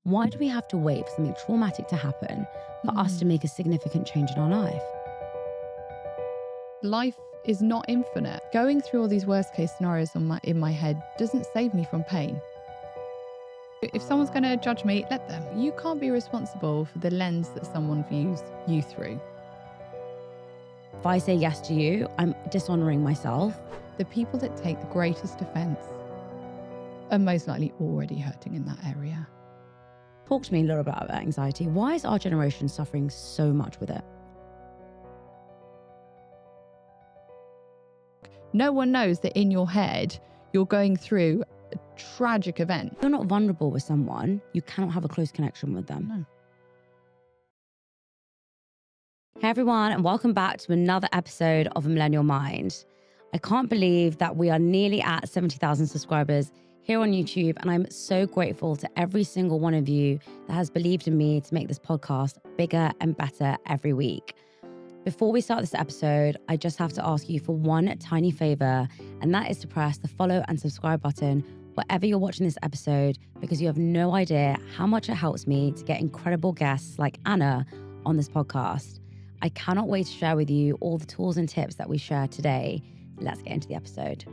Why do we have to wait for something traumatic to happen for us to make a significant change in our life? Life is not infinite. Going through all these worst case scenarios in my head doesn't save me from pain. If someone's going to judge me, let them. You can't be responsible for the lens that someone views you through. If I say yes to you, I'm dishonoring myself. The people that take the greatest offense are most likely already hurting in that area. Talk to me a little bit about anxiety. Why is our generation suffering so much with it? No one knows that in your head, you're going through a tragic event. If you're not vulnerable with someone, you cannot have a close connection with them. No. Hey everyone, and welcome back to another episode of Millennial Mind. I can't believe that we are nearly at 70,000 subscribers here on YouTube, and I'm so grateful to every single one of you that has believed in me to make this podcast bigger and better every week. Before we start this episode, I just have to ask you for one tiny favor, and that is to press the follow and subscribe button wherever you're watching this episode, because you have no idea how much it helps me to get incredible guests like Anna on this podcast. I cannot wait to share with you all the tools and tips that we share today. Let's get into the episode.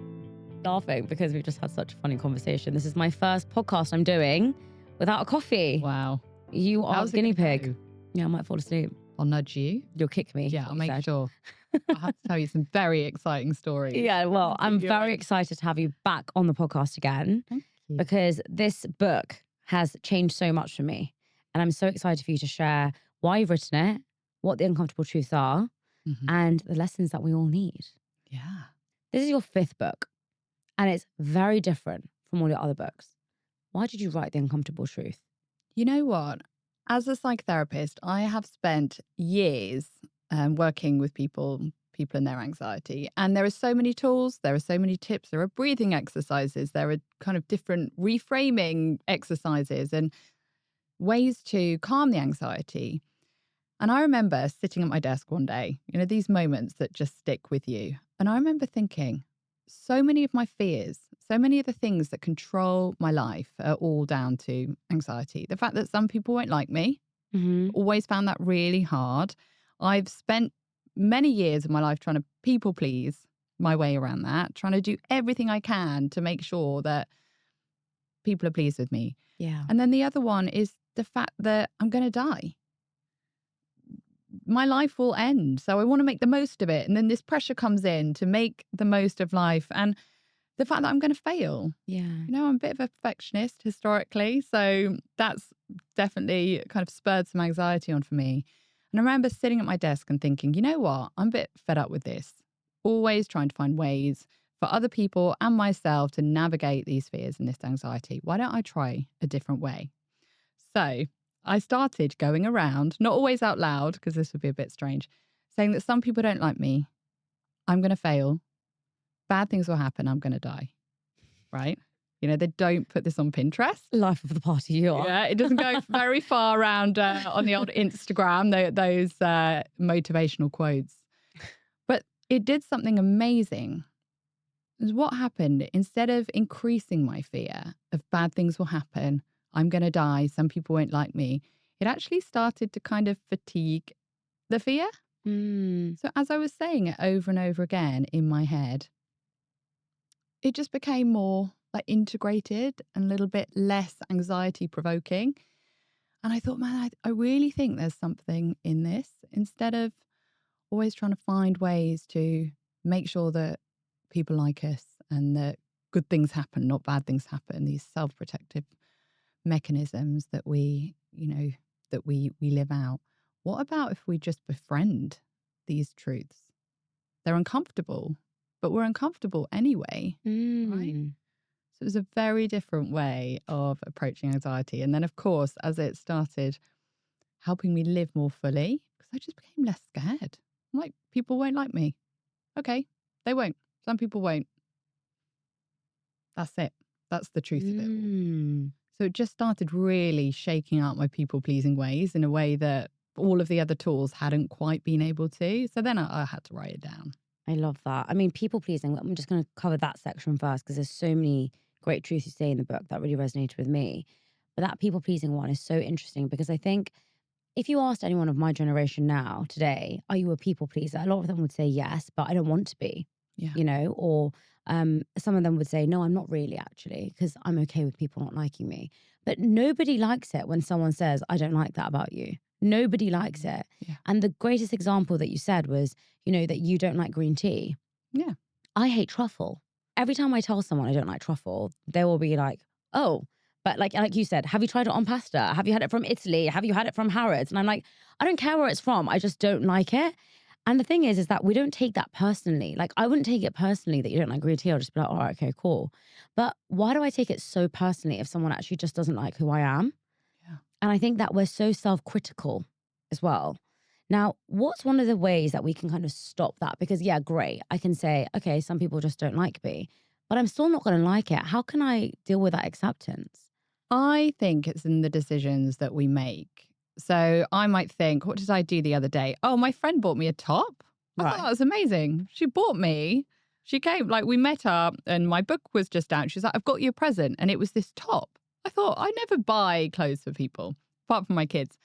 Laughing because we've just had such a funny conversation. This is my first podcast I'm doing without a coffee. Wow. You are How's a guinea it gonna pig. go? Yeah, I might fall asleep. I'll nudge you. You'll kick me. Yeah, I'll make said. sure. I'll have to tell you some very exciting stories. Yeah, well, I'm You're very right. excited to have you back on the podcast again Thank you. because this book has changed so much for me. And I'm so excited for you to share why you've written it, what the uncomfortable truths are, Mhm. and the lessons that we all need. Yeah. This is your fifth book, and it's very different from all your other books. Why did you write The Uncomfortable Truth? You know what? As a psychotherapist, I have spent years working with people in their anxiety. And there are so many tools, there are so many tips, there are breathing exercises, there are kind of different reframing exercises and ways to calm the anxiety. And I remember sitting at my desk one day, these moments that just stick with you. And I remember thinking, so many of my fears, so many of the things that control my life are all down to anxiety. The fact that some people won't like me, always found that really hard. I've spent many years of my life trying to people please my way around that, trying to do everything I can to make sure that people are pleased with me. Yeah. And then the other one is the fact that I'm going to die. My life will end. So I want to make the most of it. And then this pressure comes in to make the most of life. And the fact that I'm going to fail. Yeah. I'm a bit of a perfectionist historically. So that's definitely kind of spurred some anxiety on for me. And I remember sitting at my desk and thinking, you know what? I'm a bit fed up with this. Always trying to find ways for other people and myself to navigate these fears and this anxiety. Why don't I try a different way? So I started going around, not always out loud, because this would be a bit strange, saying that some people don't like me. I'm going to fail. Bad things will happen. I'm going to die. Right? They don't put this on Pinterest. Life of the party you are. Yeah, it doesn't go very far around on the old Instagram, those motivational quotes. But it did something amazing. What happened, instead of increasing my fear of bad things will happen, I'm going to die, some people won't like me, it actually started to kind of fatigue the fear. So as I was saying it over and over again in my head, it just became more like integrated and a little bit less anxiety provoking. And I thought, man, I really think there's something in this. Instead of always trying to find ways to make sure that people like us and that good things happen, not bad things happen, these self-protective mechanisms that we live out. What about if we just befriend these truths? They're uncomfortable, but we're uncomfortable anyway, right? So it was a very different way of approaching anxiety. And then, of course, as it started helping me live more fully, because I just became less scared. I'm like, people won't like me. Okay, they won't. Some people won't. That's it. That's the truth of it all. So it just started really shaking out my people-pleasing ways in a way that all of the other tools hadn't quite been able to. So then I had to write it down. I love that. I mean, people-pleasing, I'm just going to cover that section first because there's so many great truths you say in the book that really resonated with me. But that people pleasing one is so interesting because I think if you asked anyone of my generation now, today, are you a people pleaser? A lot of them would say yes, but I don't want to be, Yeah. or some of them would say, no, I'm not really actually, because I'm okay with people not liking me. But nobody likes it when someone says, I don't like that about you. Nobody likes it. Yeah. And the greatest example that you said was, that you don't like green tea. Yeah. I hate truffle. Every time I tell someone I don't like truffle, they will be like, oh, but like you said, have you tried it on pasta? Have you had it from Italy? Have you had it from Harrods? And I'm like, I don't care where it's from. I just don't like it. And the thing is that we don't take that personally. Like, I wouldn't take it personally that you don't like green tea. I'll just be like, all right, okay, cool. But why do I take it so personally if someone actually just doesn't like who I am? Yeah. And I think that we're so self-critical as well. Now, what's one of the ways that we can kind of stop that? Because yeah, great. I can say, okay, some people just don't like me, but I'm still not going to like it. How can I deal with that acceptance? I think it's in the decisions that we make. So I might think, what did I do the other day? Oh, my friend bought me a top. I thought that was amazing. She came, like we met up and my book was just out. She's like, I've got you a present. And it was this top. I thought, I never buy clothes for people, apart from my kids.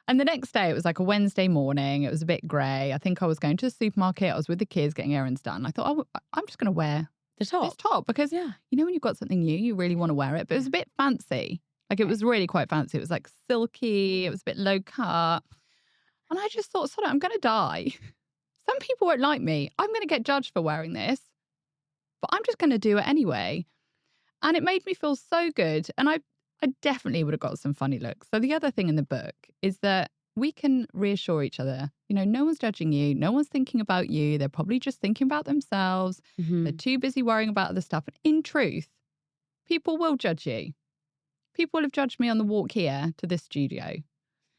And the next day, it was like a Wednesday morning. It was a bit grey. I think I was going to the supermarket. I was with the kids getting errands done. I thought, oh, I'm just going to wear this top because, when you've got something new, you really want to wear it. But it was a bit fancy. Like, it was really quite fancy. It was like silky. It was a bit low cut. And I just thought, I'm going to die. Some people won't like me. I'm going to get judged for wearing this. But I'm just going to do it anyway. And it made me feel so good. And I definitely would have got some funny looks. So the other thing in the book is that we can reassure each other. No one's judging you. No one's thinking about you. They're probably just thinking about themselves. Mm-hmm. They're too busy worrying about other stuff. And in truth, people will judge you. People will have judged me on the walk here to this studio.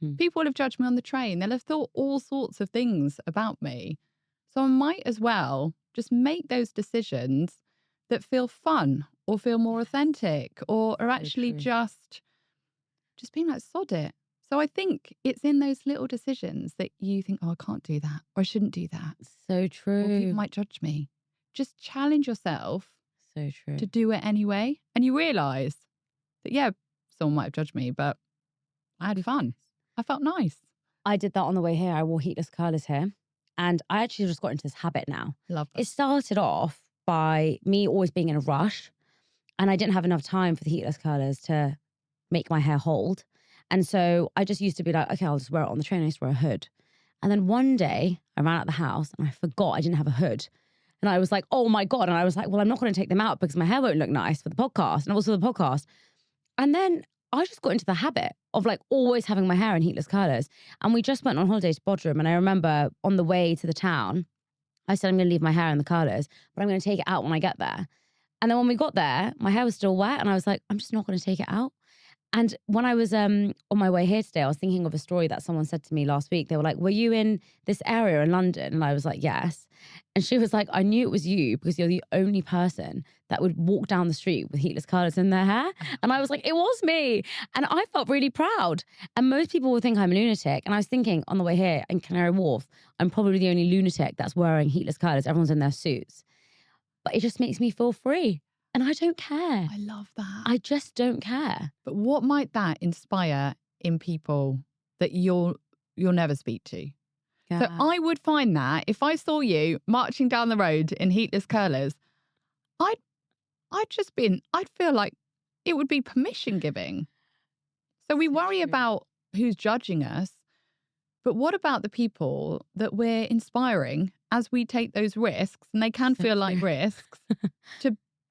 Mm. People will have judged me on the train. They'll have thought all sorts of things about me. So I might as well just make those decisions that feel fun or feel more authentic or are actually just being like, sod it. So I think it's in those little decisions that you think, oh, I can't do that or I shouldn't do that. So true. Or people might judge me. Just challenge yourself so true to do it anyway. And you realise that, someone might have judged me, but I had fun. I felt nice. I did that on the way here. I wore heatless curlers here. And I actually just got into this habit now. Love that. It started off by me always being in a rush. And I didn't have enough time for the heatless curlers to make my hair hold. And so I just used to be like, okay, I'll just wear it on the train. I used to wear a hood. And then one day I ran out the house and I forgot I didn't have a hood. And I was like, oh my God. And I was like, well, I'm not going to take them out because my hair won't look nice for the podcast and also the podcast. And then I just got into the habit of like always having my hair in heatless curlers. And we just went on holiday to Boredom. And I remember on the way to the town, I said, I'm going to leave my hair in the curlers, but I'm going to take it out when I get there. And then when we got there, my hair was still wet. And I was like, I'm just not going to take it out. And when I was on my way here today, I was thinking of a story that someone said to me last week. They were like, were you in this area in London? And I was like, yes. And she was like, I knew it was you because you're the only person that would walk down the street with heatless curlers in their hair. And I was like, it was me. And I felt really proud. And most people would think I'm a lunatic. And I was thinking on the way here in Canary Wharf, I'm probably the only lunatic that's wearing heatless curlers. Everyone's in their suits. But it just makes me feel free. And I don't care. I love that. I just don't care. But what might that inspire in people that you'll never speak to? Yeah. So I would find that if I saw you marching down the road in heatless curlers, I'd feel like it would be permission giving. So we worry about who's judging us, but what about the people that we're inspiring as we take those risks, and they can feel like risks,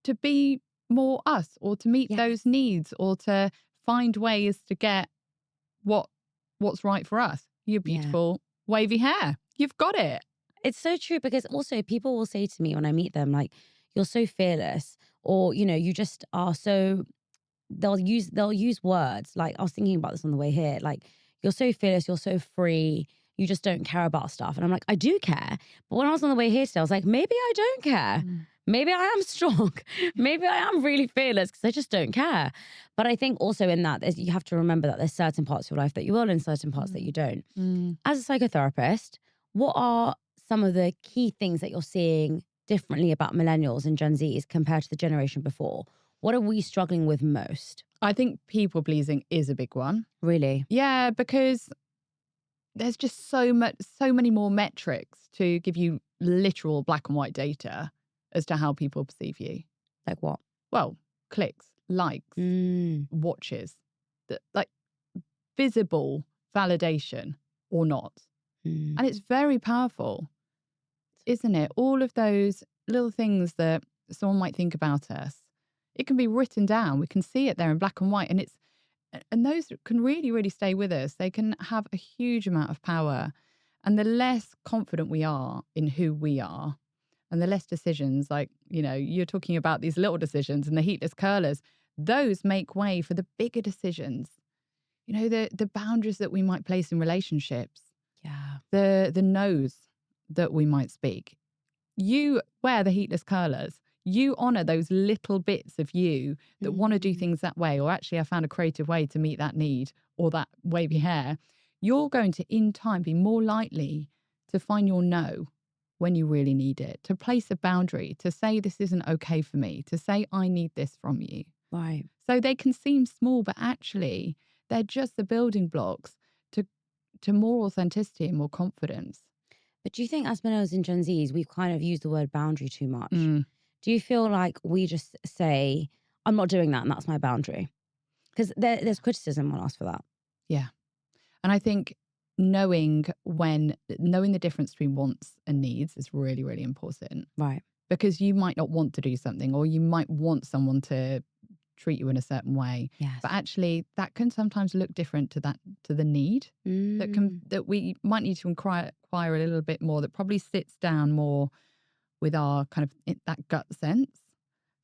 to be more us or to meet those needs or to find ways to get what's right for us. Your beautiful wavy hair. You've got it. It's so true because also people will say to me when I meet them, like, you're so fearless or, you just are so, they'll use words. Like I was thinking about this on the way here, like, you're so fearless, you're so free. You just don't care about stuff. And I'm like, I do care. But when I was on the way here today, I was like, maybe I don't care. Maybe I am strong. Maybe I am really fearless because I just don't care. But I think also in that, you have to remember that there's certain parts of your life that you will and certain parts that you don't. As a psychotherapist, what are some of the key things that you're seeing differently about millennials and Gen Zs compared to the generation before? What are we struggling with most? I think people pleasing is a big one. Really? Yeah, because there's just so many more metrics to give you literal black and white data as to how people perceive you. Like what? Well, clicks, likes, watches, like visible validation or not. And it's very powerful, isn't it? All of those little things that someone might think about us, it can be written down. We can see it there in black and white. And those can really, really stay with us. They can have a huge amount of power. And the less confident we are in who we are, and the less decisions, like, you're talking about these little decisions and the heatless curlers, those make way for the bigger decisions. The boundaries that we might place in relationships. Yeah. The no's that we might speak. You wear the heatless curlers. You honor those little bits of you that want to do things that way, or actually I found a creative way to meet that need, or that wavy hair. You're going to, in time, be more likely to find your no when you really need it, to place a boundary, to say this isn't okay for me, to say I need this from you. Right. So they can seem small, but actually they're just the building blocks to more authenticity and more confidence. But do you think as millennials and Gen Zs, we've kind of used the word boundary too much? Do you feel like we just say, I'm not doing that and that's my boundary? Because there's criticism on us for that. Yeah. And I think knowing the difference between wants and needs is really, really important. Right. Because you might not want to do something, or you might want someone to treat you in a certain way. Yes. But actually that can sometimes look different to the need that we might need to inquire a little bit more, that probably sits down more with our kind of that gut sense.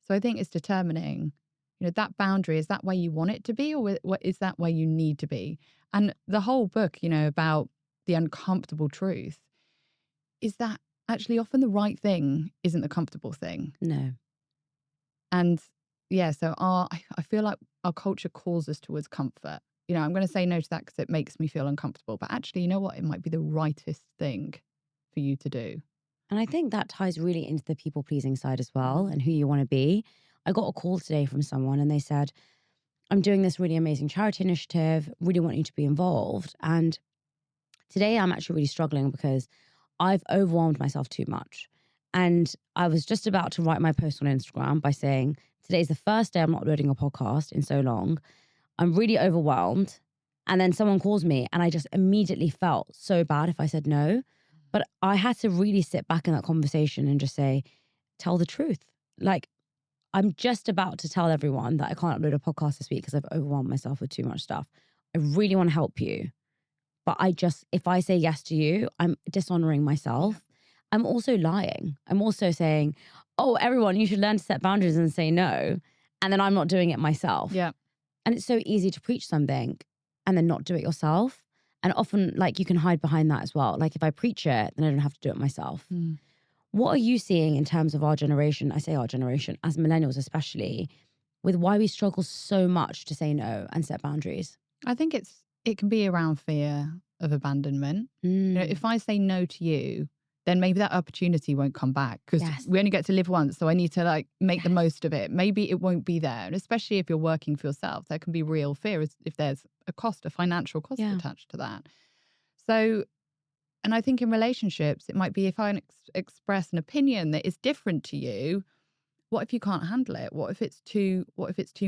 So I think it's determining, that boundary, is that where you want it to be, or is that where you need to be? And the whole book, about the uncomfortable truth, is that actually often the right thing isn't the comfortable thing. No. And yeah, so I feel like our culture calls us towards comfort. I'm going to say no to that because it makes me feel uncomfortable. But actually, you know what? It might be the rightest thing for you to do. And I think that ties really into the people-pleasing side as well, and who you want to be. I got a call today from someone and they said, I'm doing this really amazing charity initiative, really want you to be involved. And today I'm actually really struggling because I've overwhelmed myself too much. And I was just about to write my post on Instagram by saying, today's the first day I'm not uploading a podcast in so long. I'm really overwhelmed. And then someone calls me and I just immediately felt so bad if I said no. But I had to really sit back in that conversation and just say, tell the truth. Like, I'm just about to tell everyone that I can't upload a podcast this week because I've overwhelmed myself with too much stuff. I really want to help you. But if I say yes to you, I'm dishonoring myself. I'm also lying. I'm also saying, oh, everyone, you should learn to set boundaries and say no. And then I'm not doing it myself. Yeah. And it's so easy to preach something and then not do it yourself. And often, like, you can hide behind that as well. Like, if I preach it, then I don't have to do it myself. What are you seeing in terms of our generation? I say our generation, as millennials especially, with why we struggle so much to say no and set boundaries? I think it can be around fear of abandonment. If I say no to you, then maybe that opportunity won't come back because we only get to live once. So I need to make the most of it. Maybe it won't be there. And especially if you're working for yourself, there can be real fear if there's a financial cost attached to that. So, and I think in relationships, it might be if I express an opinion that is different to you, what if you can't handle it? What if it's too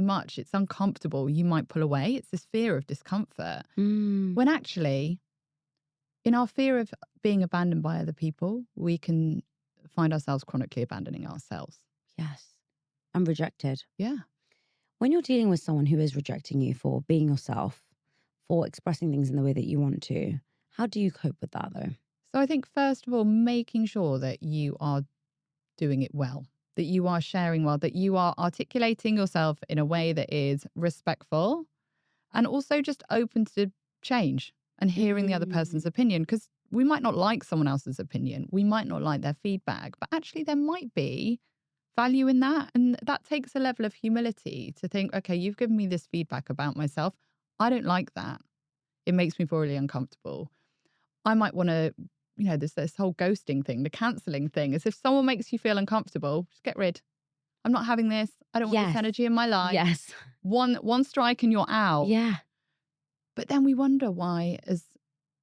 much? It's uncomfortable. You might pull away. It's this fear of discomfort. When actually, in our fear of being abandoned by other people, we can find ourselves chronically abandoning ourselves. Yes. And rejected. Yeah. When you're dealing with someone who is rejecting you for being yourself, for expressing things in the way that you want to, how do you cope with that though? So I think first of all, making sure that you are doing it well, that you are sharing well, that you are articulating yourself in a way that is respectful and also just open to change and hearing the other person's opinion. Because we might not like someone else's opinion. We might not like their feedback, but actually there might be value in that. And that takes a level of humility to think, okay, you've given me this feedback about myself. I don't like that. It makes me feel really uncomfortable. I might want to, this whole ghosting thing, the cancelling thing, is if someone makes you feel uncomfortable, just get rid. I'm not having this. I don't want this Yes. energy in my life. Yes. One strike and you're out. Yeah. But then we wonder why, as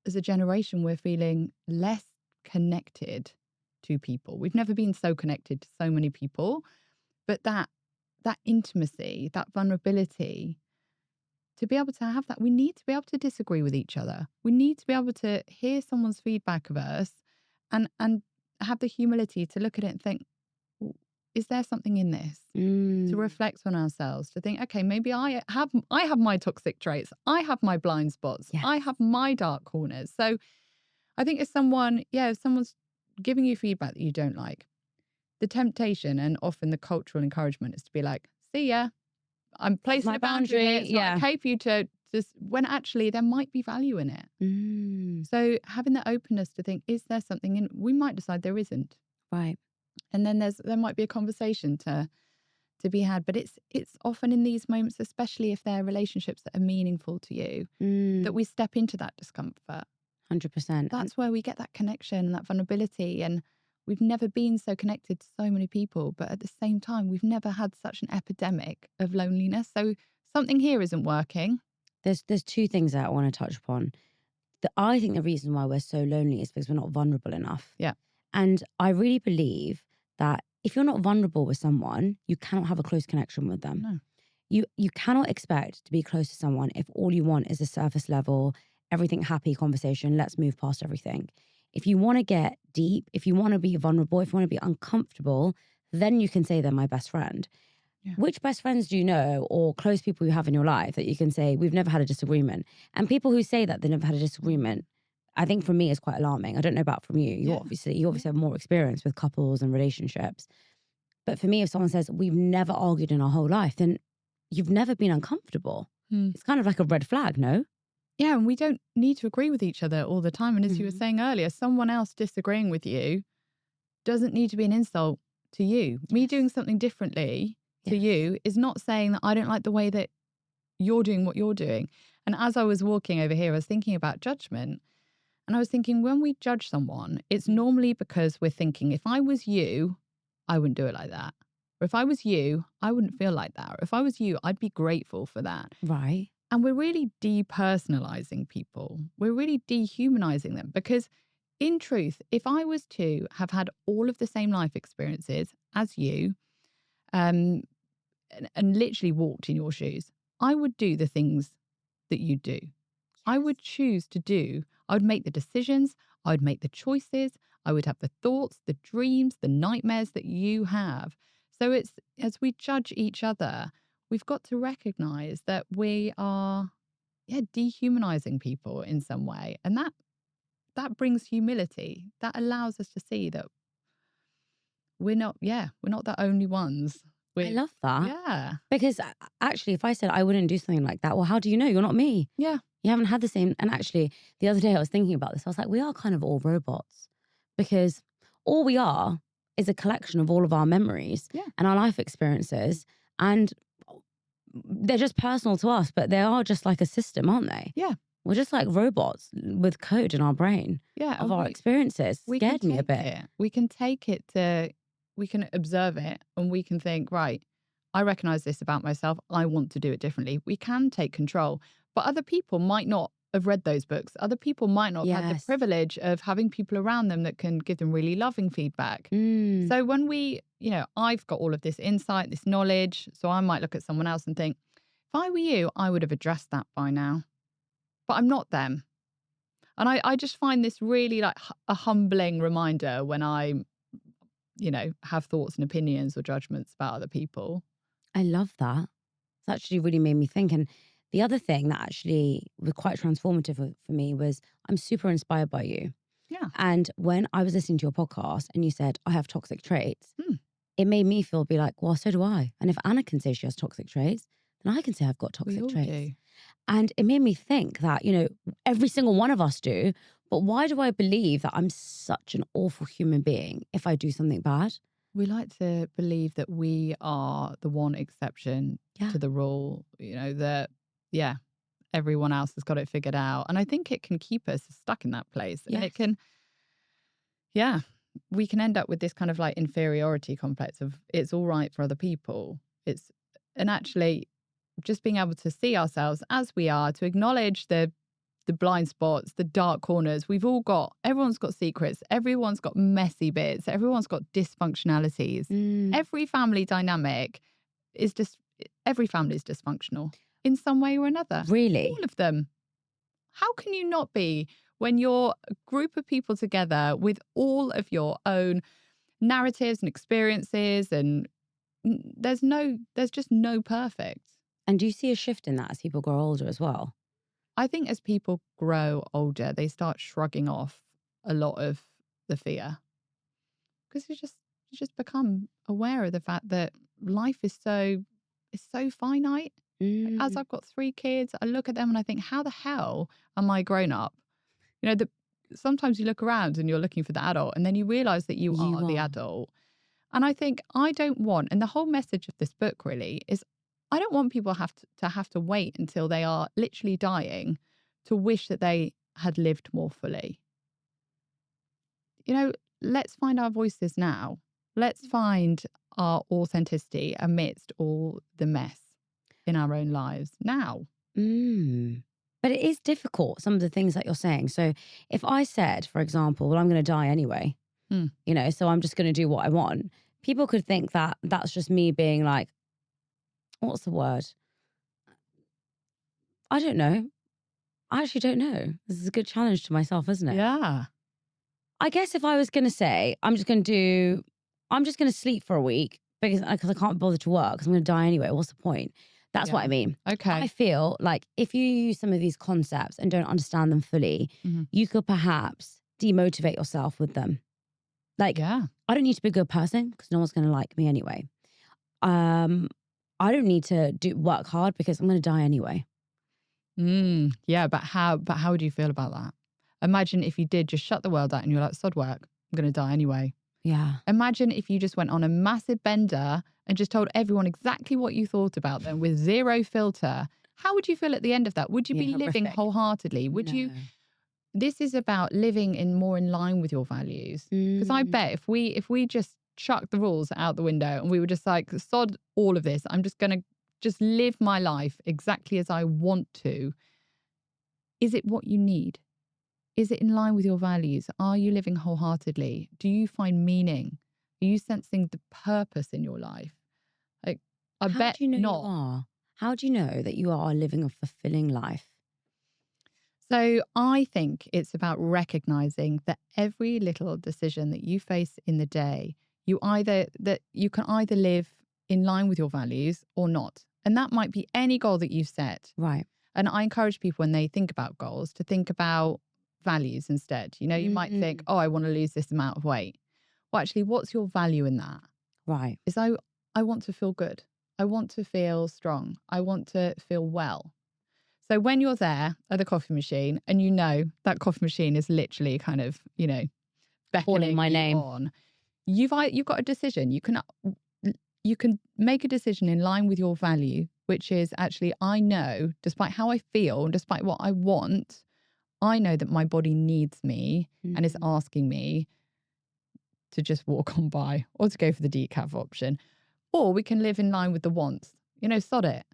a generation, we're feeling less connected to people. We've never been so connected to so many people, but that intimacy, that vulnerability, to be able to have that, we need to be able to disagree with each other. We need to be able to hear someone's feedback of us and have the humility to look at it and think, is there something in this? To reflect on ourselves, to think, okay, maybe I have my toxic traits. I have my blind spots. Yes. I have my dark corners. So I think if someone's giving you feedback that you don't like, the temptation and often the cultural encouragement is to be like, see ya, I'm placing my a boundary here. It's yeah. not okay for you to just, when actually there might be value in it. So having the openness to think, is there something in, we might decide there isn't. Right. And then there might be a conversation to be had. But it's often in these moments, especially if they're relationships that are meaningful to you, that we step into that discomfort. 100%. That's where we get that connection and that vulnerability. And we've never been so connected to so many people, but at the same time, we've never had such an epidemic of loneliness. So something here isn't working. There's two things that I want to touch upon. I think the reason why we're so lonely is because we're not vulnerable enough. Yeah. And I really believe that if you're not vulnerable with someone, you cannot have a close connection with them. No. You cannot expect to be close to someone if all you want is a surface level, everything happy conversation, let's move past everything. If you want to get deep, if you want to be vulnerable, if you want to be uncomfortable, then you can say they're my best friend. Yeah. Which best friends do you know, or close people you have in your life that you can say, we've never had a disagreement? And people who say that they never had a disagreement, I think for me is quite alarming. I don't know about from you. You obviously have more experience with couples and relationships. But for me, if someone says we've never argued in our whole life, then you've never been uncomfortable. It's kind of like a red flag, no? Yeah, and we don't need to agree with each other all the time. And as you were saying earlier, someone else disagreeing with you doesn't need to be an insult to you. Me doing something differently to you is not saying that I don't like the way that you're doing what you're doing. And as I was walking over here, I was thinking about judgment. And I was thinking, when we judge someone, it's normally because we're thinking, if I was you, I wouldn't do it like that. Or if I was you, I wouldn't feel like that. Or if I was you, I'd be grateful for that. Right. And we're really depersonalizing people. We're really dehumanizing them. Because in truth, if I was to have had all of the same life experiences as you, and literally walked in your shoes, I would do the things that you do. Yes. I would choose to do. I would make the decisions. I would make the choices. I would have the thoughts, the dreams, the nightmares that you have. So it's, as we judge each other, we've got to recognize that we are dehumanizing people in some way. And that brings humility. That allows us to see that we're not the only ones. I love that. Yeah. Because actually, if I said I wouldn't do something like that, well, how do you know? You're not me. Yeah. You haven't had the same. And actually, the other day I was thinking about this. I was like, we are kind of all robots, because all we are is a collection of all of our memories and our life experiences. And they're just personal to us, but they are just like a system, aren't they? Yeah. We're just like robots with code in our brain of our experiences. Scared me a bit. We can take it to, we can observe it and we can think, right, I recognize this about myself. I want to do it differently. We can take control. But other people might not have read those books. Other people might not have had the privilege of having people around them that can give them really loving feedback. So when we, I've got all of this insight, this knowledge. So I might look at someone else and think, if I were you, I would have addressed that by now. But I'm not them. And I just find this really like a humbling reminder when I, have thoughts and opinions or judgments about other people. I love that. It's actually really made me think. And the other thing that actually was quite transformative for me was I'm super inspired by you. Yeah. And when I was listening to your podcast and you said, I have toxic traits, it made me be like, well, so do I. And if Anna can say she has toxic traits, then I can say I've got toxic traits. Do. And it made me think that, every single one of us do. But why do I believe that I'm such an awful human being if I do something bad? We like to believe that we are the one exception to the rule, that, everyone else has got it figured out. And I think it can keep us stuck in that place. Yes. And it can, we can end up with this kind of like inferiority complex of it's all right for other people. And actually just being able to see ourselves as we are, to acknowledge the blind spots, the dark corners. Everyone's got secrets. Everyone's got messy bits. Everyone's got dysfunctionalities. Every family dynamic every family is dysfunctional in some way or another. Really? All of them. How can you not be when you're a group of people together with all of your own narratives and experiences, and there's just no perfect. And do you see a shift in that as people grow older as well? I think as people grow older, they start shrugging off a lot of the fear, because you just become aware of the fact that life is so finite. As I've got 3 kids, I look at them and I think, how the hell am I grown up? You know, sometimes you look around and you're looking for the adult, and then you realize that you are the adult. And I think I don't want, and the whole message of this book really is, I don't want people to have to wait until they are literally dying to wish that they had lived more fully. You know, let's find our voices now. Let's find our authenticity amidst all the mess in our own lives now. But it is difficult, some of the things that you're saying. So if I said, for example, well, I'm going to die anyway, you know, so I'm just going to do what I want. People could think that that's just me being like, what's the word? I don't know. I actually don't know. This is a good challenge to myself, isn't it? Yeah. I guess if I was going to say, I'm just going to sleep for a week because I can't bother to work because I'm going to die anyway. What's the point? That's what I mean. Okay. I feel like if you use some of these concepts and don't understand them fully, you could perhaps demotivate yourself with them. Like, I don't need to be a good person because no one's going to like me anyway. I don't need to work hard because I'm going to die anyway. Yeah, but how would you feel about that? Imagine if you did just shut the world out and you're like, sod work, I'm going to die anyway. Yeah. Imagine if you just went on a massive bender and just told everyone exactly what you thought about them with zero filter. How would you feel at the end of that? Would you be living wholeheartedly? Would you? This is about living more in line with your values. Because I bet if we just chucked the rules out the window and we were just like, sod all of this, I'm just going to just live my life exactly as I want to. Is it what you need? Is it in line with your values? Are you living wholeheartedly? Do you find meaning? Are you sensing the purpose in your life? Like, I bet not. How do you know you are? How do you know that you are living a fulfilling life? So I think it's about recognizing that every little decision that you face in the day, you can either live in line with your values or not. And that might be any goal that you've set. Right. And I encourage people when they think about goals to think about values instead. You know, you might think, oh, I want to lose this amount of weight. Well, actually, what's your value in that? Right. Is I want to feel good. I want to feel strong. I want to feel well. So when you're there at the coffee machine and you know that coffee machine is literally kind of, you know, beckoning my name on, you've got a decision. You can make a decision in line with your value, which is actually, I know, despite how I feel and despite what I want, I know that my body needs me and is asking me to just walk on by or to go for the decaf option. Or we can live in line with the wants. You know, sod it.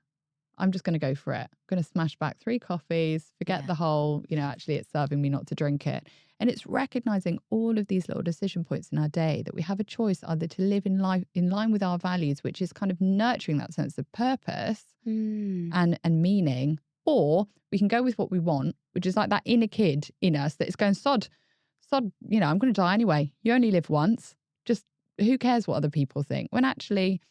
I'm just going to go for it. I'm going to smash back 3 coffees, forget the whole, you know, actually it's serving me not to drink it. And it's recognizing all of these little decision points in our day that we have a choice either to live in life in line with our values, which is kind of nurturing that sense of purpose and meaning, or we can go with what we want, which is like that inner kid in us that is going, sod, you know, I'm going to die anyway. You only live once. Just who cares what other people think? When actually,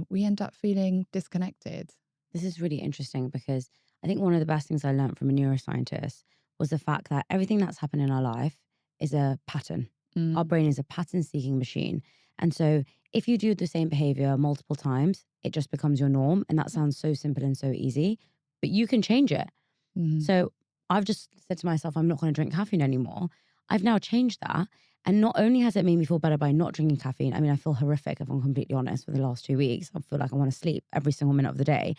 we end up feeling disconnected. This is really interesting because I think one of the best things I learned from a neuroscientist was the fact that everything that's happened in our life is a pattern. Our brain is a pattern-seeking machine. And so if you do the same behavior multiple times, it just becomes your norm. And that sounds so simple and so easy, but you can change it. So I've just said to myself, I'm not going to drink caffeine anymore. I've now changed that. And not only has it made me feel better by not drinking caffeine, I mean, I feel horrific if I'm completely honest for the last 2 weeks. I feel like I want to sleep every single minute of the day.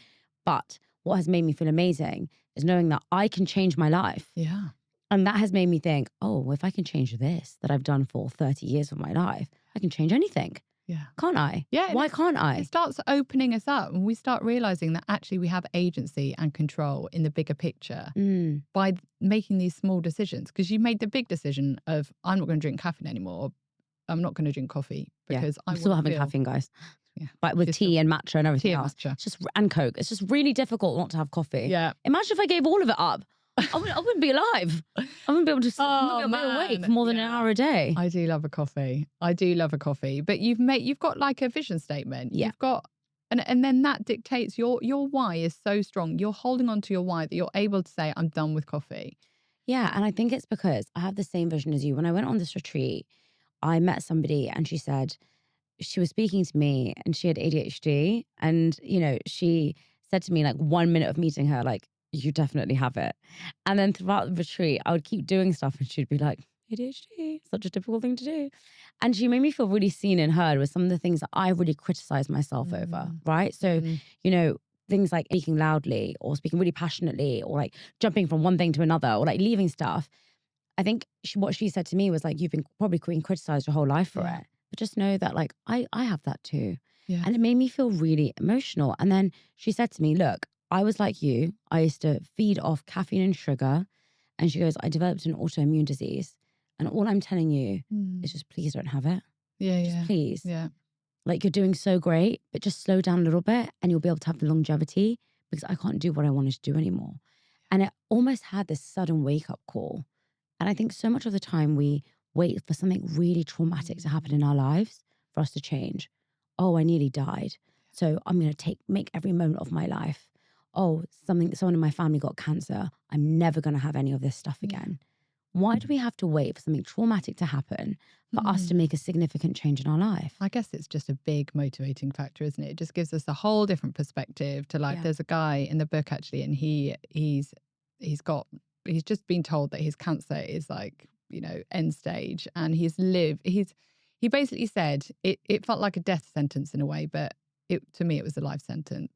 But what has made me feel amazing is knowing that I can change my life. Yeah. And that has made me think, oh, well, if I can change this that I've done for 30 years of my life, I can change anything. Yeah. Can't I? Yeah. Why can't I? It starts opening us up and we start realizing that actually we have agency and control in the bigger picture by making these small decisions. Because you made the big decision of, I'm not going to drink caffeine anymore. I'm not going to drink coffee because I'm still having caffeine, guys. Yeah. But with tea and matcha and everything else. Matcha. It's just, and Coke. It's just really difficult not to have coffee. Yeah. Imagine if I gave all of it up. I wouldn't be alive. I wouldn't be able to be awake for more than an hour a day. I do love a coffee. But you've got like a vision statement. Yeah. You've got, and then that dictates your why is so strong. You're holding on to your why that you're able to say, I'm done with coffee. Yeah. And I think it's because I have the same vision as you. When I went on this retreat, I met somebody and she said, she was speaking to me and she had ADHD. And, she said to me, like 1 minute of meeting her, like, you definitely have it. And then throughout the retreat, I would keep doing stuff and she'd be like, ADHD, such a difficult thing to do. And she made me feel really seen and heard with some of the things that I really criticized myself over, right? So, things like speaking loudly or speaking really passionately or like jumping from one thing to another or like leaving stuff. I think what she said to me was like, you've been probably being criticized your whole life for it. But just know that like, I have that too. Yeah. And it made me feel really emotional. And then she said to me, look, I was like you. I used to feed off caffeine and sugar. And she goes, I developed an autoimmune disease. And all I'm telling you is just please don't have it. Yeah, just please. Yeah. Like you're doing so great, but just slow down a little bit and you'll be able to have the longevity because I can't do what I wanted to do anymore. And it almost had this sudden wake up call. And I think so much of the time we wait for something really traumatic to happen in our lives for us to change. Oh, I nearly died. So I'm going to make every moment of my life. Oh, someone in my family got cancer. I'm never going to have any of this stuff again. Why do we have to wait for something traumatic to happen for us to make a significant change in our life? I guess it's just a big motivating factor, isn't it? It just gives us a whole different perspective to like, there's a guy in the book actually, and he's just been told that his cancer is like, end stage, and he basically said it felt like a death sentence in a way, but to me it was a life sentence.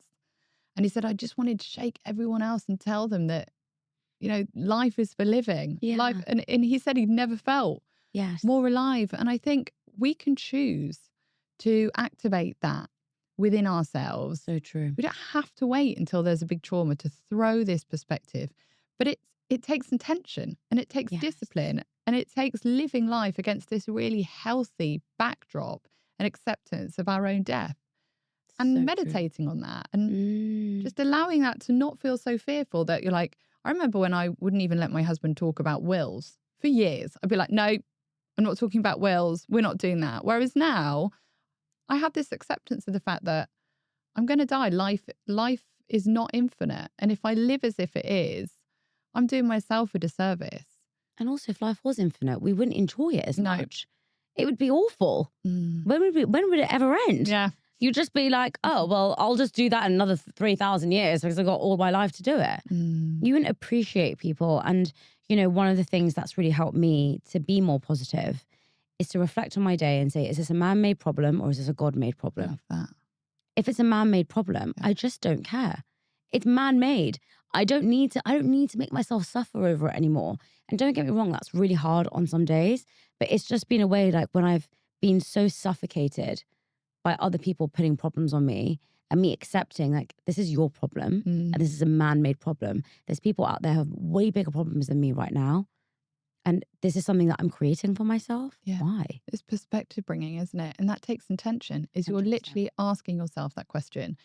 And he said, I just wanted to shake everyone else and tell them that, life is for living. Yeah. Life, and he said he'd never felt more alive. And I think we can choose to activate that within ourselves. So true. We don't have to wait until there's a big trauma to throw this perspective. But it takes intention and it takes discipline and it takes living life against this really healthy backdrop and acceptance of our own death. And so meditating on that and just allowing that to not feel so fearful that you're like, I remember when I wouldn't even let my husband talk about wills for years. I'd be like, no, I'm not talking about wills. We're not doing that. Whereas now I have this acceptance of the fact that I'm going to die. Life is not infinite. And if I live as if it is, I'm doing myself a disservice. And also if life was infinite, we wouldn't enjoy it as much. It would be awful. When would it ever end? Yeah. You'd just be like, oh, well, I'll just do that in another 3,000 years because I've got all my life to do it. You wouldn't appreciate people. And, one of the things that's really helped me to be more positive is to reflect on my day and say, is this a man-made problem or is this a God-made problem? Love that. If it's a man-made problem, I just don't care. It's man-made. I don't need to make myself suffer over it anymore. And don't get me wrong, that's really hard on some days. But it's just been a way like when I've been so suffocated by other people putting problems on me and me accepting like, this is your problem and this is a man-made problem. There's people out there who have way bigger problems than me right now. And this is something that I'm creating for myself. Yeah. Why? It's perspective bringing, isn't it? And that takes intention, is you're 100%. literally asking yourself that question.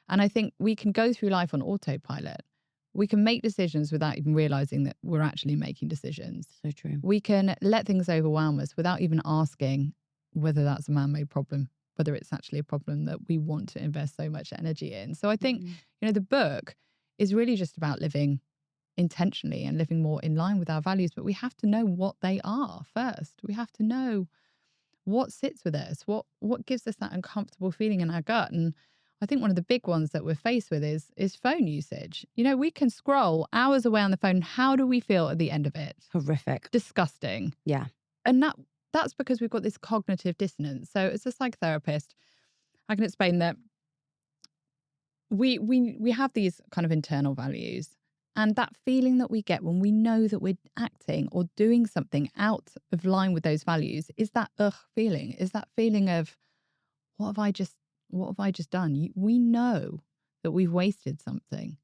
And I think we can go through life on autopilot. We can make decisions without even realizing that we're actually making decisions. So true. We can let things overwhelm us without even asking whether that's a man-made problem, whether it's actually a problem that we want to invest so much energy in. So I think, the book is really just about living intentionally and living more in line with our values, but we have to know what they are first. We have to know what sits with us, what gives us that uncomfortable feeling in our gut. And I think one of the big ones that we're faced with is phone usage. We can scroll hours away on the phone. How do we feel at the end of it? Horrific. Disgusting. Yeah. And that's because we've got this cognitive dissonance. So as a psychotherapist, I can explain that we have these kind of internal values. And that feeling that we get when we know that we're acting or doing something out of line with those values is that feeling, is that feeling of, what have I just done? We know that we've wasted something.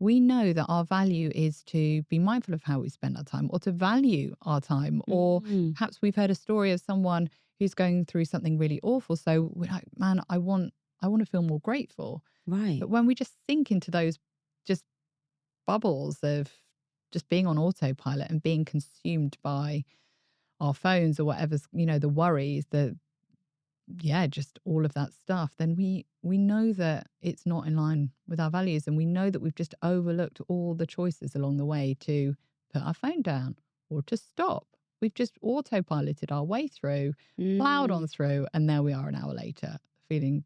We know that our value is to be mindful of how we spend our time, or to value our time, or perhaps we've heard a story of someone who's going through something really awful. So we're like, man, I want to feel more grateful. Right. But when we just sink into those just bubbles of just being on autopilot and being consumed by our phones or whatever's, the worries, just all of that stuff, then we know that it's not in line with our values, and we know that we've just overlooked all the choices along the way to put our phone down or to stop. We've just autopiloted our way through, plowed on through, and there we are an hour later feeling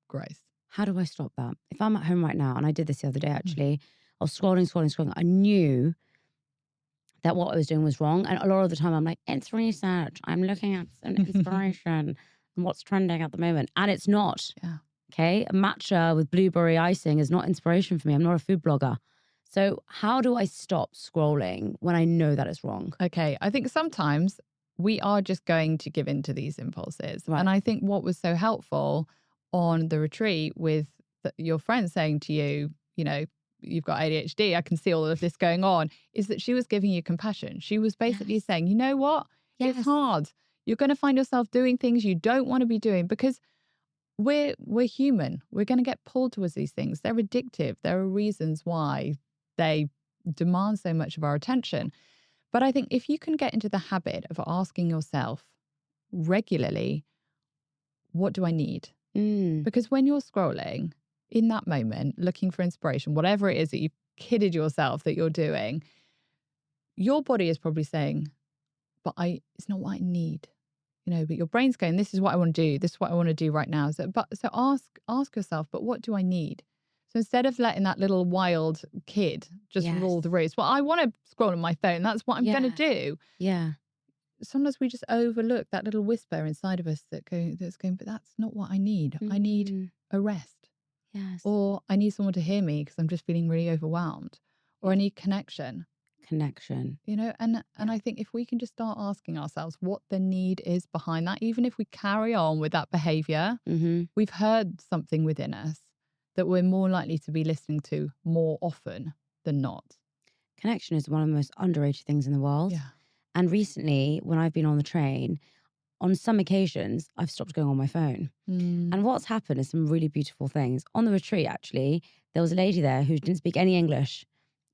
gross. How do I stop that? If I'm at home right now, and I did this the other day actually, I was scrolling. I knew that what I was doing was wrong. And a lot of the time I'm like, it's research. I'm looking at some inspiration and what's trending at the moment. And it's not. Yeah. Okay. A matcha with blueberry icing is not inspiration for me. I'm not a food blogger. So how do I stop scrolling when I know that it's wrong? Okay. I think sometimes we are just going to give in to these impulses. Right. And I think what was so helpful on the retreat with your friend saying to you, you've got ADHD, I can see all of this going on, is that she was giving you compassion. She was basically saying, you know what? It's hard. You're going to find yourself doing things you don't want to be doing, because we're human. We're going to get pulled towards these things. They're addictive. There are reasons why they demand so much of our attention. But I think if you can get into the habit of asking yourself regularly, what do I need? Because when you're scrolling in that moment, looking for inspiration, whatever it is that you've kidded yourself that you're doing, your body is probably saying, but it's not what I need. But your brain's going, this is what I want to do. This is what I want to do right now. So ask yourself, but what do I need? So instead of letting that little wild kid just rule the roost, well, I want to scroll on my phone. That's what I'm going to do. Yeah. Sometimes we just overlook that little whisper inside of us that's going, but that's not what I need. I need a rest. Yes. Or I need someone to hear me because I'm just feeling really overwhelmed. Or I need connection. And I think if we can just start asking ourselves what the need is behind that, even if we carry on with that behavior, we've heard something within us that we're more likely to be listening to more often than not. Connection is one of the most underrated things in the world. Yeah. And recently, when I've been on the train, on some occasions, I've stopped going on my phone. And what's happened is some really beautiful things. On the retreat, actually, there was a lady there who didn't speak any English.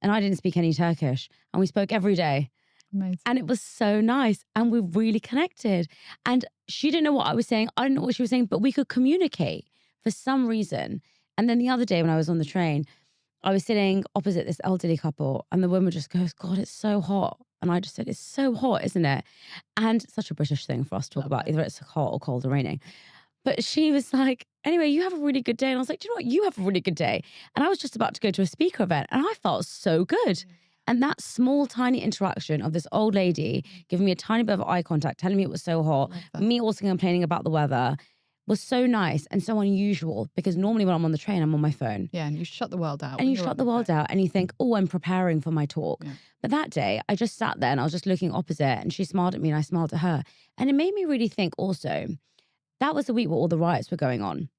And I didn't speak any Turkish. And we spoke every day. Amazing. And it was so nice. And we really connected. And she didn't know what I was saying. I didn't know what she was saying. But we could communicate for some reason. And then the other day when I was on the train, I was sitting opposite this elderly couple. And the woman just goes, God, it's so hot. And I just said, it's so hot, isn't it? And such a British thing for us to talk about, either it's hot or cold or raining. But she was like, anyway, you have a really good day. And I was like, do you know what? You have a really good day. And I was just about to go to a speaker event and I felt so good. And that small, tiny interaction of this old lady giving me a tiny bit of eye contact, telling me it was so hot, me also complaining about the weather, was so nice and so unusual, because normally when I'm on the train, I'm on my phone. Yeah, and you shut the world out. And you shut the world out and you think, oh, I'm preparing for my talk. Yeah. But that day, I just sat there and I was just looking opposite, and she smiled at me and I smiled at her. And it made me really think also, that was the week where all the riots were going on.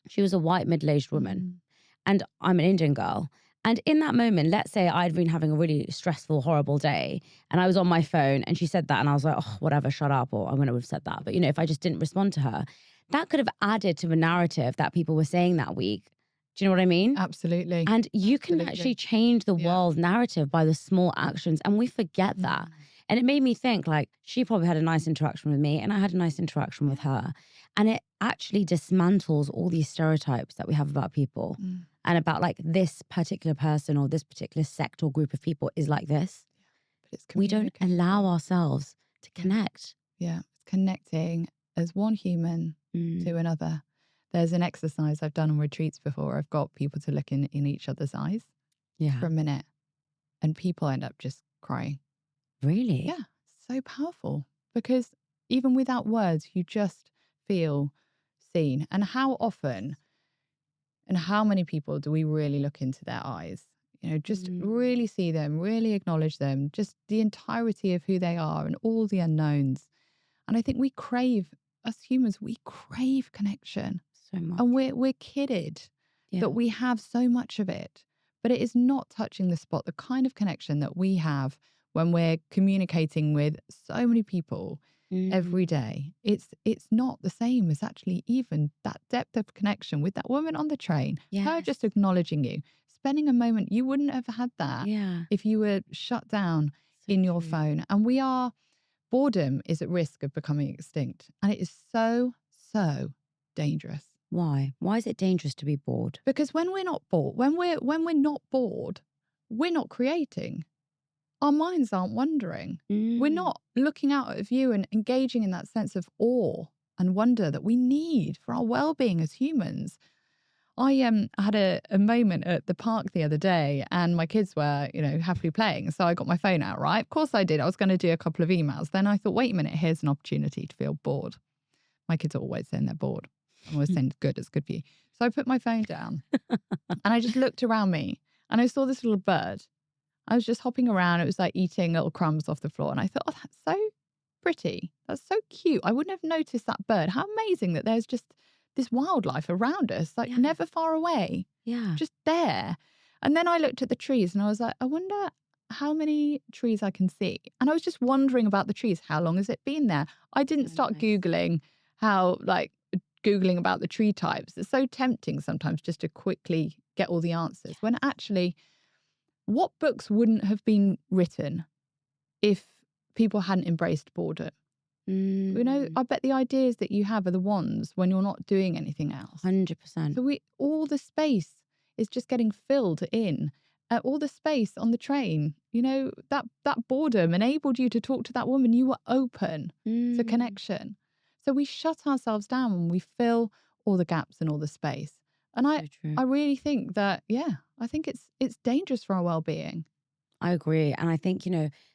She was a white middle-aged woman and I'm an Indian girl. And in that moment, let's say I'd been having a really stressful, horrible day and I was on my phone and she said that and I was like, oh, whatever, shut up. Or I wouldn't have said that. But if I just didn't respond to her, that could have added to the narrative that people were saying that week. Do you know what I mean? Absolutely. And you can actually change the world narrative by the small actions. And we forget that. And it made me think, like, she probably had a nice interaction with me and I had a nice interaction with her. And it actually dismantles all these stereotypes that we have about people and about like this particular person or this particular sect or group of people is like this. But it's we don't allow ourselves to connect. Yeah, it's connecting as one human to another. There's an exercise I've done on retreats before. I've got people to look in each other's eyes for a minute and people end up just crying. Really? Yeah, so powerful, because even without words, you just feel seen. And how often and how many people do we really look into their eyes? just really see them, really acknowledge them, just the entirety of who they are and all the unknowns. And I think we crave, us humans, we crave connection. So much. And we're kidded that we have so much of it. But it is not touching the spot, the kind of connection that we have when we're communicating with so many people every day. It's not the same as actually even that depth of connection with that woman on the train, her just acknowledging you, spending a moment. You wouldn't have had that if you were shut down in your phone. And boredom is at risk of becoming extinct. And it is so, so dangerous. Why? Why is it dangerous to be bored? Because when we're not bored, when we're not bored, we're not creating. Our minds aren't wandering. We're not looking out at a view and engaging in that sense of awe and wonder that we need for our well-being as humans. I had a moment at the park the other day and my kids were, happily playing. So I got my phone out, right? Of course I did. I was going to do a couple of emails. Then I thought, wait a minute, here's an opportunity to feel bored. My kids are always saying they're bored. I'm always saying it's good for you. So I put my phone down and I just looked around me and I saw this little bird. I was just hopping around. It was like eating little crumbs off the floor. And I thought, oh, that's so pretty. That's so cute. I wouldn't have noticed that bird. How amazing that there's just this wildlife around us, like never far away. Yeah. Just there. And then I looked at the trees and I was like, I wonder how many trees I can see. And I was just wondering about the trees. How long has it been there? I didn't start Googling Googling about the tree types. It's so tempting sometimes just to quickly get all the answers when actually what books wouldn't have been written if people hadn't embraced boredom? I bet the ideas that you have are the ones when you're not doing anything else. 100%. So all the space is just getting filled in. All the space on the train, that boredom enabled you to talk to that woman. You were open to connection. So we shut ourselves down when we fill all the gaps and all the space. And I really think that, I think it's dangerous for our well-being. I agree. And I think,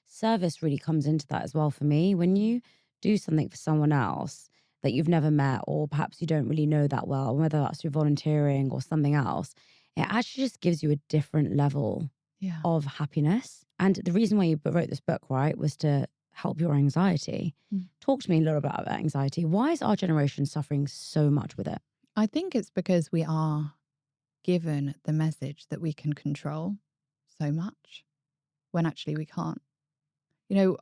service really comes into that as well for me. When you do something for someone else that you've never met or perhaps you don't really know that well, whether that's through volunteering or something else, it actually just gives you a different level of happiness. And the reason why you wrote this book, right, was to help your anxiety. Talk to me a little bit about anxiety. Why is our generation suffering so much with it? I think it's because we are given the message that we can control so much when actually we can't.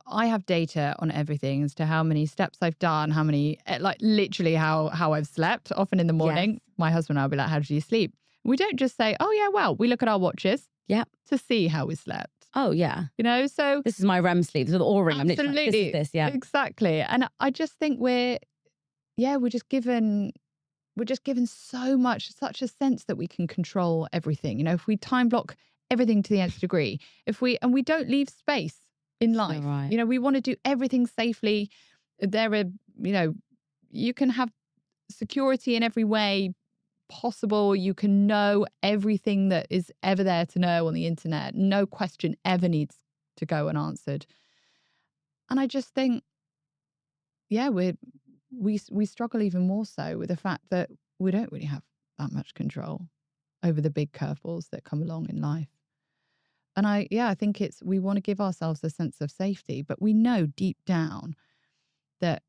I have data on everything as to how many steps I've done, how many, literally how I've slept. Often in the morning, my husband and I will be like, how did you sleep? We don't just say, oh yeah, well, we look at our watches to see how we slept. Oh, yeah. So this is my REM sleep. So the Oura-ring. I'm absolutely. Like, this is this, yeah. Exactly. And I just think we're just given so much, such a sense that we can control everything. If we time block everything to the nth degree, we don't leave space in life. So right. We want to do everything safely. There are, you can have security in every way possible. You can know everything that is ever there to know on the internet. No question ever needs to go unanswered. And I just think, we struggle even more so with the fact that we don't really have that much control over the big curveballs that come along in life. And I think we want to give ourselves a sense of safety, but we know deep down that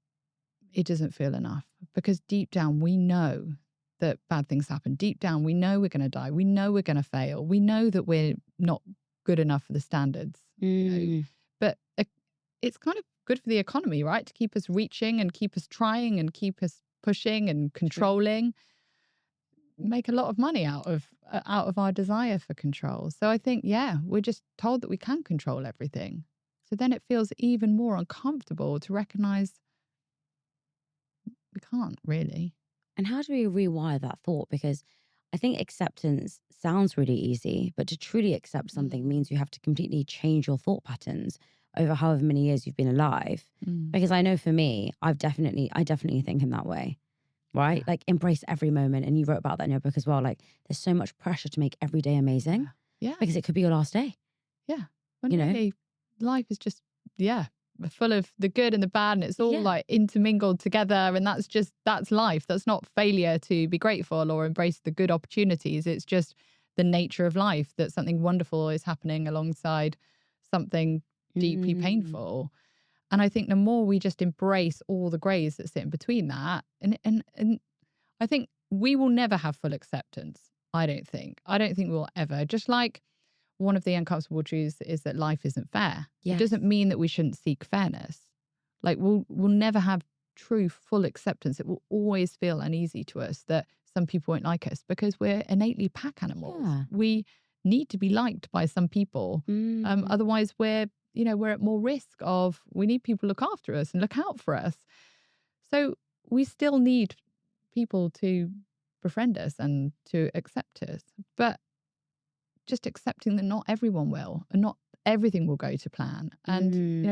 it doesn't feel enough, because deep down we know that bad things happen. Deep down we know we're going to die. We know we're going to fail. We know that we're not good enough for the standards. But it's kind of good for the economy, right? To keep us reaching and keep us trying and keep us pushing and controlling. Make a lot of money out of our desire for control. So I think, we're just told that we can control everything. So then it feels even more uncomfortable to recognize we can't really. And how do we rewire that thought? Because I think acceptance sounds really easy, but to truly accept something means you have to completely change your thought patterns over however many years you've been alive. Because I know for me, I definitely think in that way, right? Like embrace every moment. And you wrote about that in your book as well. Like there's so much pressure to make every day amazing. Yeah. Because it could be your last day. Yeah. When really, life is just, full of the good and the bad, and it's all like intermingled together. And that's life. That's not failure to be grateful or embrace the good opportunities. It's just the nature of life, that something wonderful is happening alongside something deeply painful. And I think the more we just embrace all the greys that sit in between that, and I think we will never have full acceptance. I don't think we'll ever. Just like one of the uncomfortable truths is that life isn't fair. Yes. It doesn't mean that we shouldn't seek fairness. Like we'll never have true full acceptance. It will always feel uneasy to us that some people won't like us because we're innately pack animals. Yeah. We need to be liked by some people. Otherwise we're at more risk of, we need people to look after us and look out for us. So we still need people to befriend us and to accept us. But just accepting that not everyone will, and not everything will go to plan. And,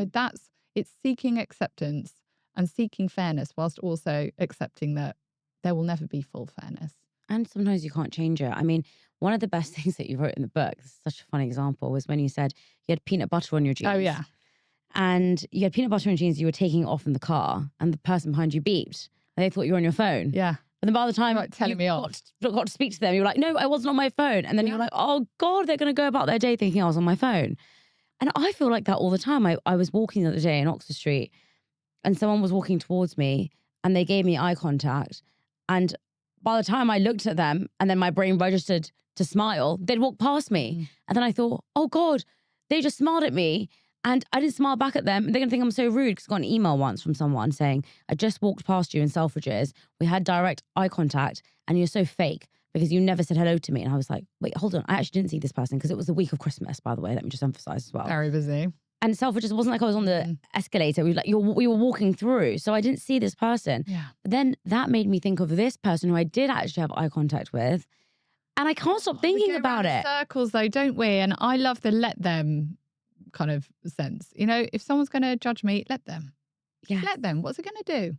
it's seeking acceptance and seeking fairness whilst also accepting that there will never be full fairness. And sometimes you can't change it. I mean, one of the best things that you wrote in the book, this is such a funny example, was when you said you had peanut butter on your jeans. Oh, yeah. And you had peanut butter on your jeans, you were taking it off in the car, and the person behind you beeped. And they thought you were on your phone. Yeah. But then by the time telling me off. got to speak to them, you were like, no, I wasn't on my phone. And then you're like, oh God, they're going to go about their day thinking I was on my phone. And I feel like that all the time. I was walking the other day in Oxford Street and someone was walking towards me and they gave me eye contact. And by the time I looked at them and then my brain registered to smile, they'd walk past me. And then I thought, oh God, they just smiled at me. And I didn't smile back at them. They're going to think I'm so rude because I got an email once from someone saying, I just walked past you in Selfridges. We had direct eye contact and you're so fake because you never said hello to me. And I was like, wait, hold on. I actually didn't see this person because it was the week of Christmas, by the way. Let me just emphasize as well. Very busy. And Selfridges wasn't like I was on the escalator. We were walking through. So I didn't see this person. Yeah. But then that made me think of this person who I did actually have eye contact with. And I can't stop thinking about it. Circles though, don't we? And I love the let them kind of sense. If someone's going to judge me, let them. Yes. Let them. What's it going to do?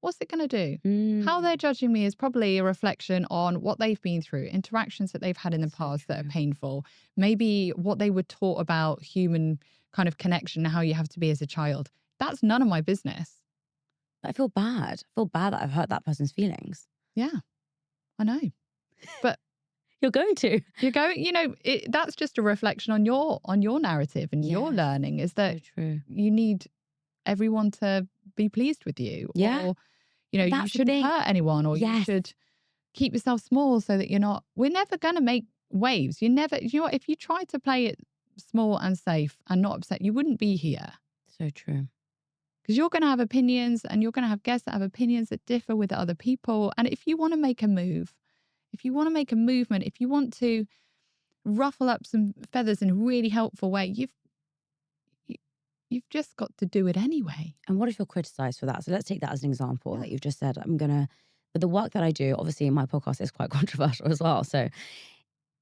What's it going to do? How they're judging me is probably a reflection on what they've been through, interactions that they've had in the past that are painful, maybe what they were taught about human kind of connection and how you have to be as a child. That's none of my business. I feel bad. I feel bad that I've hurt that person's feelings. Yeah, I know. But you're going to. That's just a reflection on your narrative and your learning is that so true. You need everyone to be pleased with you. Yeah. Or, you shouldn't hurt anyone, or you should keep yourself small so that we're never going to make waves. If you try to play it small and safe and not upset, you wouldn't be here. So true. Because you're going to have opinions and you're going to have guests that have opinions that differ with other people. And if you want to make a move, if you want to make a movement, if you want to ruffle up some feathers in a really helpful way, you've just got to do it anyway. And what if you're criticized for that? So let's take that as an example that you've just said. With the work that I do, obviously my podcast is quite controversial as well. So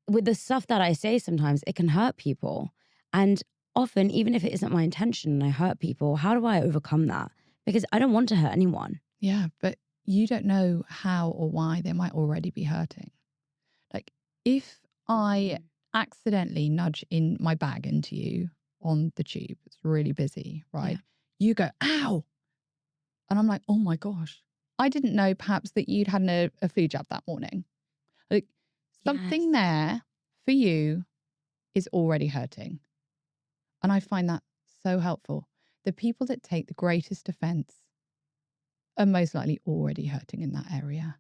with the stuff that I say, sometimes it can hurt people. And often, even if it isn't my intention and I hurt people, how do I overcome that? Because I don't want to hurt anyone. Yeah, but you don't know how or why they might already be hurting. Like if I accidentally nudge in my bag into you on the tube, it's really busy, right? Yeah. You go, ow. And I'm like, oh my gosh. I didn't know perhaps that you'd had a flu jab that morning. Like something there for you is already hurting. And I find that so helpful. The people that take the greatest offense are most likely already hurting in that area.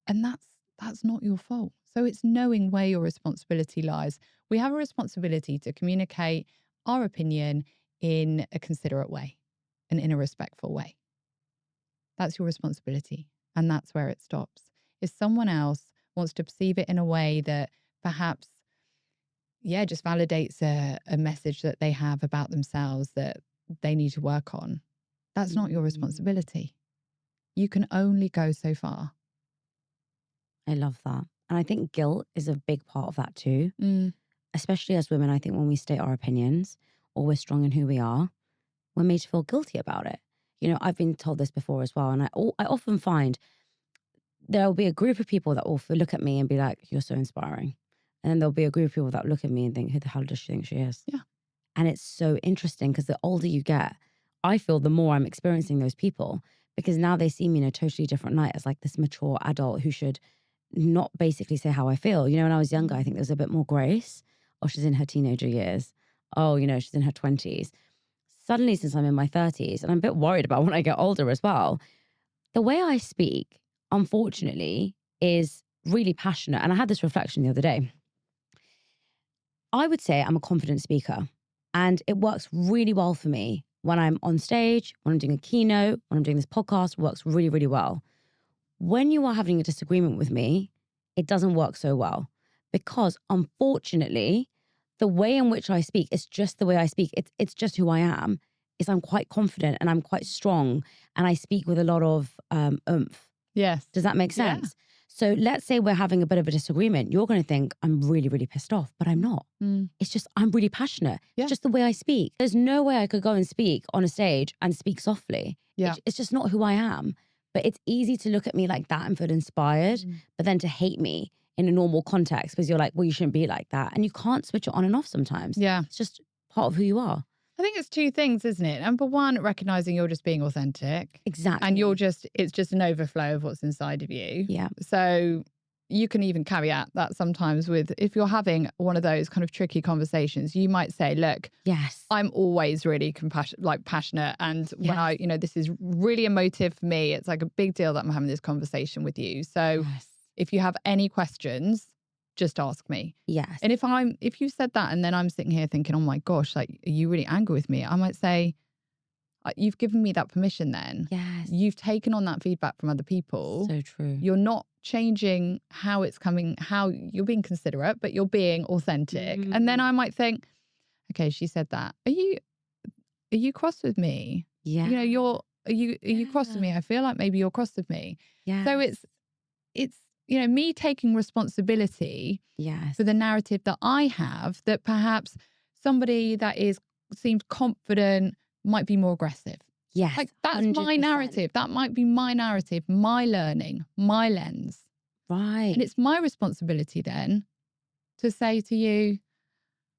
And that's not your fault. So it's knowing where your responsibility lies. We have a responsibility to communicate our opinion in a considerate way and in a respectful way. That's your responsibility. And that's where it stops. If someone else wants to perceive it in a way that perhaps, just validates a message that they have about themselves that they need to work on, that's not your responsibility. You can only go so far. I love that. And I think guilt is a big part of that too. Especially as women, I think when we state our opinions or we're strong in who we are, we're made to feel guilty about it. I've been told this before as well. And I often find there'll be a group of people that will look at me and be like, you're so inspiring. And then there'll be a group of people that look at me and think, who the hell does she think she is? Yeah. And it's so interesting because the older you get, I feel the more I'm experiencing those people because now they see me in a totally different light as like this mature adult who should not basically say how I feel. You know, when I was younger, I think there was a bit more grace. Oh, she's in her teenager years. Oh, you know, she's in her 20s. Suddenly, since I'm in my 30s, and I'm a bit worried about when I get older as well, the way I speak, unfortunately, is really passionate. And I had this reflection the other day. I would say I'm a confident speaker, and it works really well for me when I'm on stage, when I'm doing a keynote, when I'm doing this podcast, it works really, really well. When you are having a disagreement with me, it doesn't work so well because unfortunately, the way in which I speak, it's just the way I speak. It's just who I am. Is I'm quite confident and I'm quite strong and I speak with a lot of oomph. Yes. Does that make sense? So let's say we're having a bit of a disagreement. You're going to think I'm really, really pissed off, but I'm not. It's just, I'm really passionate. It's just the way I speak. There's no way I could go and speak on a stage and speak softly. It's just not who I am. But it's easy to look at me like that and feel inspired, but then to hate me in a normal context because you're like, well, you shouldn't be like that. And you can't switch it on and off sometimes. Yeah. It's just part of who you are. I think it's two things, isn't it? Number one, recognizing you're just being authentic. Exactly. And it's just an overflow of what's inside of you. Yeah. So you can even caveat that sometimes with, if you're having one of those kind of tricky conversations, you might say, look, yes, I'm always really passionate. And when this is really emotive for me, it's like a big deal that I'm having this conversation with you. So if you have any questions, just ask me. Yes. And if you said that and then I'm sitting here thinking, oh my gosh, like, are you really angry with me? I might say, you've given me that permission then. Yes. You've taken on that feedback from other people. So true. You're not changing how it's coming, how you're being considerate, but you're being authentic. And then I might think, okay, she said that. Are you cross with me? Yeah. You know, are you cross with me? I feel like maybe you're cross with me. Yeah. So it's me taking responsibility for the narrative that I have, that perhaps somebody that seems confident might be more aggressive. Yes. Like, that's 100%. my narrative. That might be my narrative, my learning, my lens. Right. And it's my responsibility then to say to you,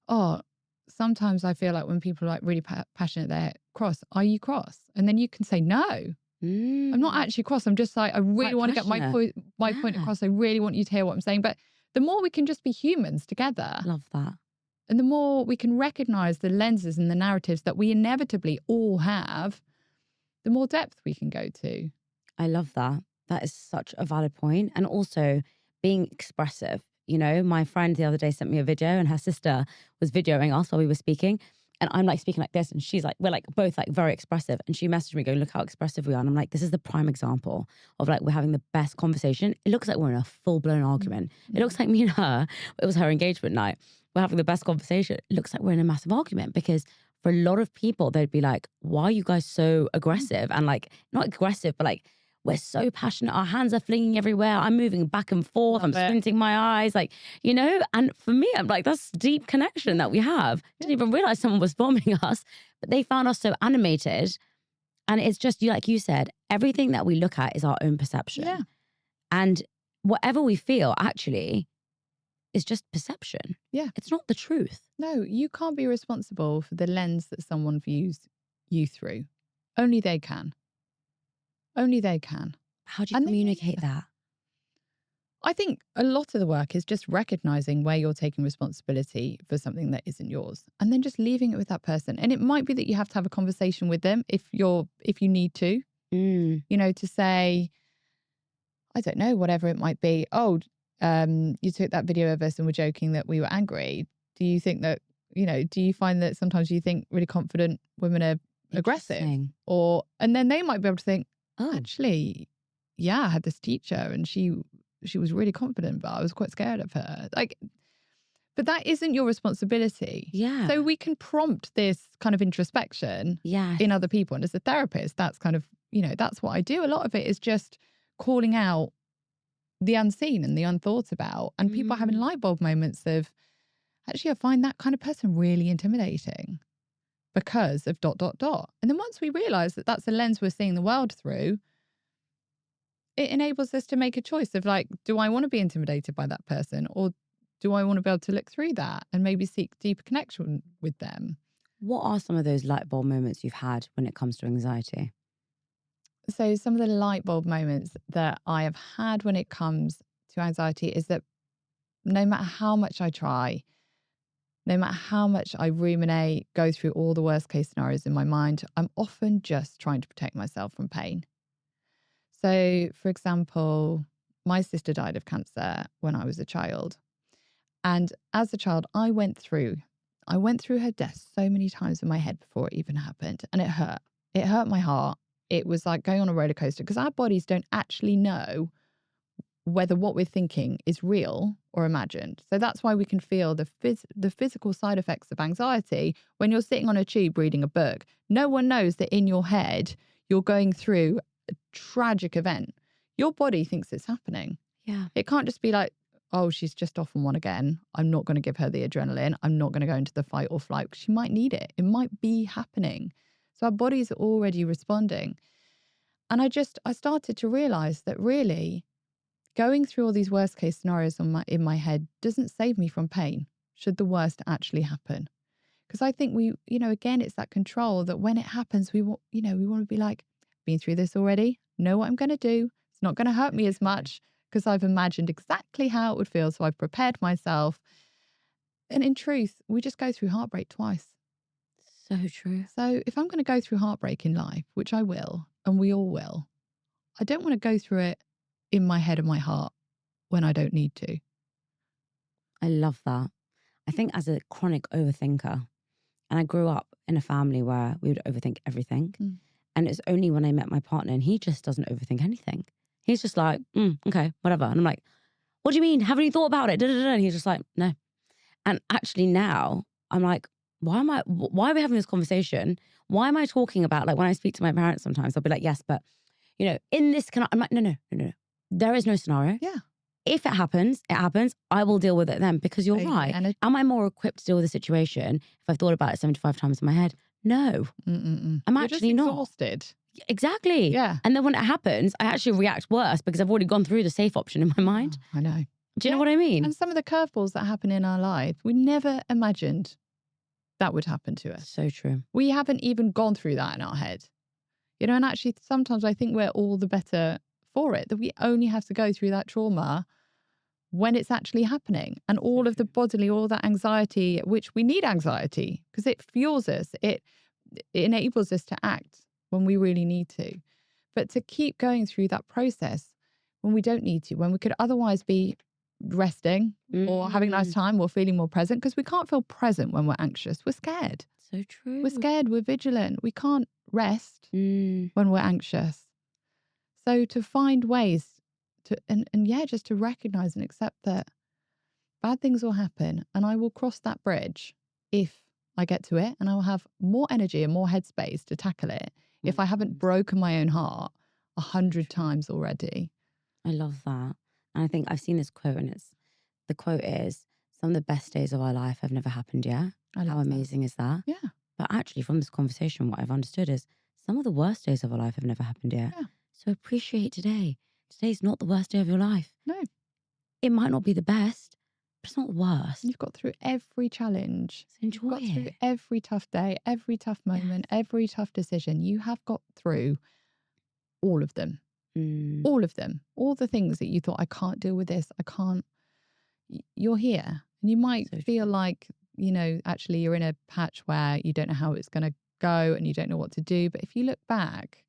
oh, sometimes I feel like when people are like really passionate, they're cross. Are you cross? And then you can say, no, I'm not actually cross. I'm just like, I really want to get my point across. I really want you to hear what I'm saying. But the more we can just be humans together. Love that. And the more we can recognize the lenses and the narratives that we inevitably all have, the more depth we can go to. I love that. That is such a valid point. And also being expressive. You know, my friend the other day sent me a video and her sister was videoing us while we were speaking. And I'm like speaking like this and she's like, we're like both like very expressive. And she messaged me going, look how expressive we are. And I'm like, this is the prime example of like, we're having the best conversation. It looks like we're in a full blown argument. It looks like me and her, it was her engagement night. We're having the best conversation. It looks like we're in a massive argument because for a lot of people, they'd be like, why are you guys so aggressive? And like, not aggressive, but like, we're so passionate. Our hands are flinging everywhere. I'm moving back and forth. I'm squinting my eyes, like, you know, and for me, I'm like, that's deep connection that we have. Didn't even realize someone was bombing us, but they found us so animated. And it's just, like you said, everything that we look at is our own perception. Yeah. And whatever we feel actually is just perception. Yeah. It's not the truth. No, you can't be responsible for the lens that someone views you through. Only they can. Only they can. How do you communicate that? I think a lot of the work is just recognizing where you're taking responsibility for something that isn't yours and then just leaving it with that person. And it might be that you have to have a conversation with them if you need to, you know, to say, I don't know, whatever it might be. Oh, you took that video of us and were joking that we were angry. Do you think that, you know, do you find that sometimes you think really confident women are aggressive? And then they might be able to think, oh, actually, yeah, I had this teacher and she was really confident, but I was quite scared of her. Like, but that isn't your responsibility. Yeah. So we can prompt this kind of introspection in other people. And as a therapist, that's kind of, you know, that's what I do. A lot of it is just calling out the unseen and the unthought about. And people are having light bulb moments of, actually, I find that kind of person really intimidating because of ... And then once we realize that that's the lens we're seeing the world through, it enables us to make a choice of like, do I want to be intimidated by that person, or do I want to be able to look through that and maybe seek deeper connection with them? What are some of those light bulb moments you've had when it comes to anxiety? So some of the light bulb moments that I have had when it comes through anxiety is that no matter how much I try, no matter how much I ruminate, go through all the worst case scenarios in my mind, I'm often just trying to protect myself from pain. So, for example, my sister died of cancer when I was a child. And as a child, I went through her death so many times in my head before it even happened. And it hurt. It hurt my heart. It was like going on a roller coaster because our bodies don't actually know whether what we're thinking is real or imagined. So that's why we can feel the physical side effects of anxiety when you're sitting on a tube reading a book. No one knows that in your head, you're going through a tragic event. Your body thinks it's happening. Yeah. It can't just be like, oh, she's just off on one again. I'm not going to give her the adrenaline. I'm not going to go into the fight or flight. She might need it. It might be happening. So our bodies are already responding. And I started to realize that really going through all these worst case scenarios in my head doesn't save me from pain should the worst actually happen. Because I think again, it's that control that when it happens, we want to be like, been through this already, know what I'm going to do. It's not going to hurt me as much because I've imagined exactly how it would feel. So I've prepared myself. And in truth, we just go through heartbreak twice. So true. So if I'm going to go through heartbreak in life, which I will, and we all will, I don't want to go through it in my head and my heart when I don't need to. I love that. I think as a chronic overthinker, and I grew up in a family where we would overthink everything. And it's only when I met my partner and he just doesn't overthink anything. He's just like, okay, whatever. And I'm like, what do you mean? Haven't you thought about it? And he's just like, no. And actually now I'm like, why are we having this conversation? Why am I talking about, like when I speak to my parents sometimes, they'll be like, yes, but in this, I'm like, no. There is no scenario. Yeah. If it happens, it happens. I will deal with it then because you're Okay, right. and Am I more equipped to deal with the situation if I've thought about it 75 times in my head? No. I'm You're actually just not. exhausted. Exactly. Yeah. And then when it happens, I actually react worse because I've already gone through the safe option in my mind. I know. Do you know what I mean? And some of the curveballs that happen in our life, we never imagined that would happen to us. So true. We haven't even gone through that in our head. And actually sometimes I think we're all the better for it, that we only have to go through that trauma when it's actually happening. And all of the bodily, all that anxiety, which we need anxiety because it fuels us. It enables us to act when we really need to. But to keep going through that process when we don't need to, when we could otherwise be resting or having a nice time or feeling more present, because we can't feel present when we're anxious. We're scared. So true. We're scared. We're vigilant. We can't rest when we're anxious. So to find ways to, just to recognize and accept that bad things will happen and I will cross that bridge if I get to it, and I'll have more energy and more headspace to tackle it if I haven't broken my own heart 100 times already. I love that. And I think I've seen this quote, and the quote is, some of the best days of our life have never happened yet. How amazing is that? Yeah. But actually from this conversation, what I've understood is some of the worst days of our life have never happened yet. Yeah. So appreciate today. Today's not the worst day of your life. No. It might not be the best, but it's not the worst. You've got through every challenge. So enjoy You've got it. through every tough day, every tough moment, every tough decision. You have got through all of them. All of them. All the things that you thought, I can't deal with this. I can't. You're here. And you might feel like, actually you're in a patch where you don't know how it's going to go and you don't know what to do. But if you look back,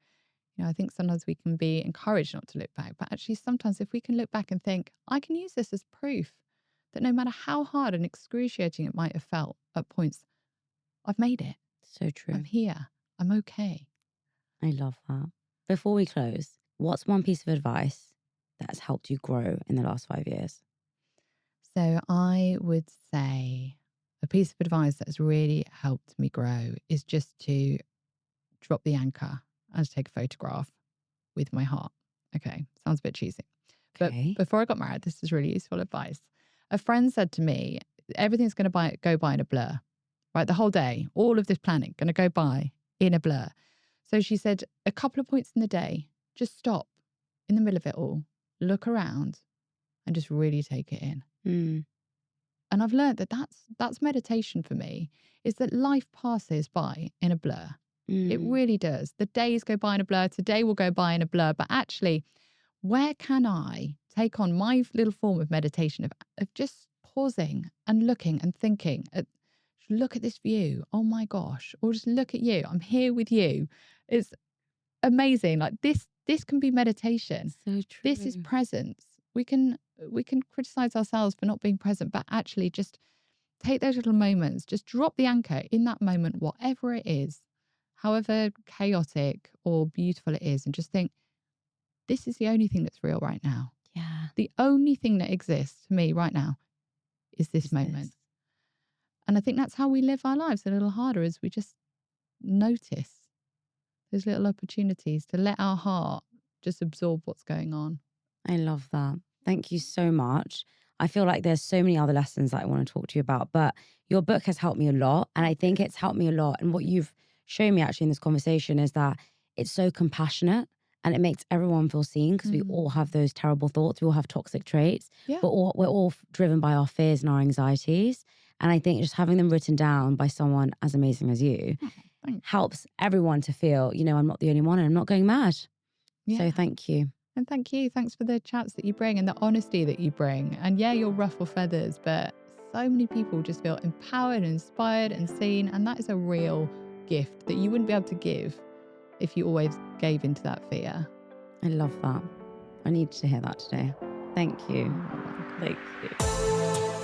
I think sometimes we can be encouraged not to look back. But actually sometimes if we can look back and think, I can use this as proof that no matter how hard and excruciating it might have felt at points, I've made it. So true. I'm here. I'm okay. I love that. Before we close, what's one piece of advice that has helped you grow in the last 5 years? So I would say a piece of advice that has really helped me grow is just to drop the anchor and to take a photograph with my heart. Okay, sounds a bit cheesy. Okay. But before I got married, this is really useful advice. A friend said to me, everything's going to go by in a blur, right? The whole day, all of this planning going to go by in a blur. So she said, a couple of points in the day, just stop in the middle of it all, look around and just really take it in. And I've learned that that's meditation for me, is that life passes by in a blur. It really does. The days go by in a blur. Today will go by in a blur. But actually, where can I take on my little form of meditation of just pausing and looking and thinking look at this view. Oh my gosh. Or just look at you. I'm here with you. It's amazing. Like this can be meditation. So true. This is presence. We can criticize ourselves for not being present, but actually just take those little moments, just drop the anchor in that moment, whatever it is, however chaotic or beautiful it is, and just think, this is the only thing that's real right now. Yeah. The only thing that exists for me right now is this moment. And I think that's how we live our lives a little harder, is we just notice those little opportunities to let our heart just absorb what's going on. I love that. Thank you so much. I feel like there's so many other lessons that I want to talk to you about, but your book has helped me a lot. And I think it's helped me a lot. And what you've shown me actually in this conversation is that it's so compassionate and it makes everyone feel seen, because we all have those terrible thoughts. We all have toxic traits. Yeah. We're all driven by our fears and our anxieties. And I think just having them written down by someone as amazing as you helps everyone to feel, I'm not the only one and I'm not going mad. Yeah. So thank you. And thank you. Thanks for the chats that you bring and the honesty that you bring. And yeah, you'll ruffle feathers, but so many people just feel empowered, inspired and seen. And that is a real gift that you wouldn't be able to give if you always gave into that fear. I love that. I needed to hear that today. Thank you. Thank you.